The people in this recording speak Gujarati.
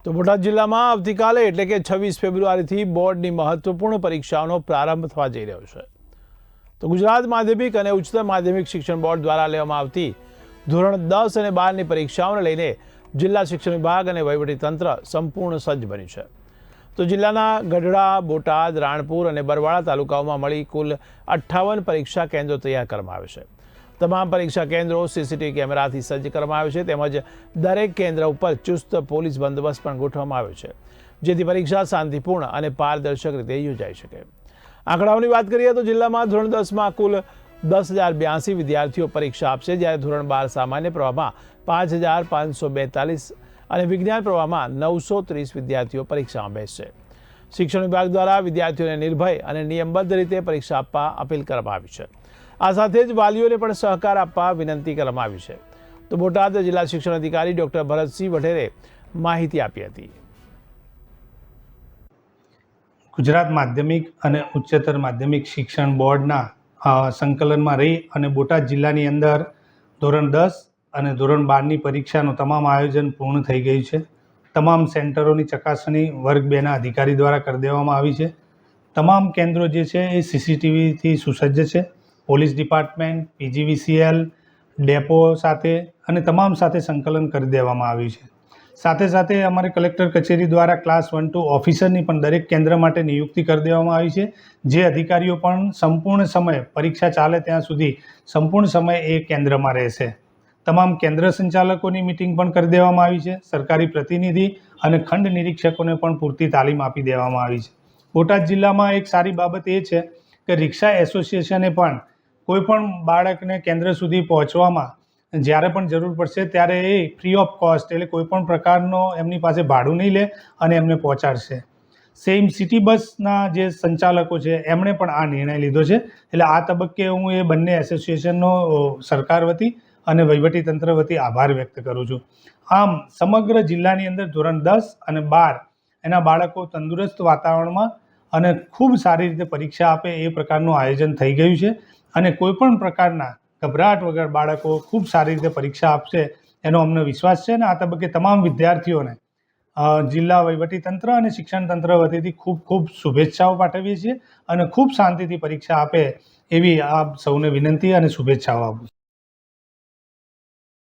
તો બોટાદ જિલ્લામાં આવતીકાલે એટલે કે 26 ફેબ્રુઆરીથી બોર્ડની મહત્વપૂર્ણ પરીક્ષાઓનો પ્રારંભ થવા જઈ રહ્યો છે। તો ગુજરાત માધ્યમિક અને ઉચ્ચતર માધ્યમિક શિક્ષણ બોર્ડ દ્વારા લેવામાં આવતી ધોરણ 10 અને 12ની પરીક્ષાઓને લઈને જિલ્લા શિક્ષણ વિભાગ અને વહીવટીતંત્ર સંપૂર્ણ સજ્જ બન્યું છે। તો જિલ્લાના ગઢડા, બોટાદ, રાણપુર અને બરવાળા તાલુકાઓમાં મળી કુલ 58 પરીક્ષા કેન્દ્રો તૈયાર કરવામાં આવે છે। તમામ પરીક્ષા કેન્દ્રો સીસીટીવી કેમેરાથી સજ્જ કરવામાં આવે છે, તેમજ દરેક કેન્દ્ર ઉપર ચુસ્ત પોલીસ બંદોબસ્ત પણ ગોઠવવામાં આવ્યો છે, જેથી પરીક્ષા શાંતિપૂર્ણ અને પારદર્શક રીતે યોજાઈ શકે। આંકડાઓની વાત કરીએ તો જિલ્લામાં ધોરણ 10માં કુલ 10,082 વિદ્યાર્થીઓ પરીક્ષા આપશે, જ્યારે ધોરણ 12 સામાન્ય પ્રવાહમાં 5,542 અને વિજ્ઞાન પ્રવાહમાં 930 વિદ્યાર્થીઓ પરીક્ષામાં બેસશે। શિક્ષણ વિભાગ દ્વારા વિદ્યાર્થીઓને નિર્ભય અને નિયમબદ્ધ રીતે પરીક્ષા આપવા અપીલ કરવામાં આવી છે। આ સાથે જ વાલીઓને પણ સહકાર આપવા વિનંતી કરવામાં આવી છે। તો બોટાદ જિલ્લા શિક્ષણ અધિકારી ડોક્ટર ભરતસિંહ વઢેરે માહિતી આપી હતી। ગુજરાત માધ્યમિક અને ઉચ્ચતર માધ્યમિક શિક્ષણ બોર્ડના સંકલનમાં રહી અને બોટાદ જિલ્લાની અંદર ધોરણ 10 અને ધોરણ 12ની પરીક્ષાનું તમામ આયોજન પૂર્ણ થઈ ગયું છે। તમામ સેન્ટરોની ચકાસણી વર્ગ 2ના અધિકારી દ્વારા કરી દેવામાં આવી છે। તમામ કેન્દ્રો જે છે એ સીસીટીવીથી સુસજ્જ છે। પોલીસ ડિપાર્ટમેન્ટ, પીજીવીસીએલ, ડેપો સાથે અને તમામ સાથે સંકલન કરી દેવામાં આવ્યું છે। સાથે સાથે અમારે કલેક્ટર કચેરી દ્વારા ક્લાસ 1 to ઓફિસરની પણ દરેક કેન્દ્ર માટે નિયુક્તિ કરી દેવામાં આવી છે, જે અધિકારીઓ પણ સંપૂર્ણ સમય પરીક્ષા ચાલે ત્યાં સુધી સંપૂર્ણ સમય એ કેન્દ્રમાં રહેશે। તમામ કેન્દ્ર સંચાલકોની મિટિંગ પણ કરી દેવામાં આવી છે। સરકારી પ્રતિનિધિ અને ખંડ નિરીક્ષકોને પણ પૂરતી તાલીમ આપી દેવામાં આવી છે। બોટાદ જિલ્લામાં એક સારી બાબત એ છે કે રિક્ષા એસોસિએશને પણ કોઈ પણ બાળકને કેન્દ્ર સુધી પહોંચવામાં જ્યારે પણ જરૂર પડશે ત્યારે એ ફ્રી ઓફ કોસ્ટ એટલે કોઈ પણ પ્રકારનો એમની પાસે ભાડું નહીં લે અને એમને પહોંચાડશે। સેમ સિટી બસના જે સંચાલકો છે એમણે પણ આ નિર્ણય લીધો છે, એટલે આ તબક્કે હું એ બંને એસોસિએશનનો સરકાર વતી અને વહીવટીતંત્ર વતી આભાર વ્યક્ત કરું છું। આમ સમગ્ર જિલ્લાની અંદર ધોરણ 10 અને 12 એના બાળકો તંદુરસ્ત વાતાવરણમાં અને ખૂબ સારી રીતે પરીક્ષા આપે એ પ્રકારનું આયોજન થઈ ગયું છે અને કોઈપણ પ્રકારના ગભરાટ વગર બાળકો ખૂબ સારી રીતે પરીક્ષા આપશે એનો અમને વિશ્વાસ છે। અને આ તબક્કે તમામ વિદ્યાર્થીઓને જિલ્લા વહીવટીતંત્ર અને શિક્ષણ તંત્ર વતીથી ખૂબ ખૂબ શુભેચ્છાઓ પાઠવીએ છીએ અને ખૂબ શાંતિથી પરીક્ષા આપે એવી આપ સૌને વિનંતી અને શુભેચ્છાઓ આપું છું।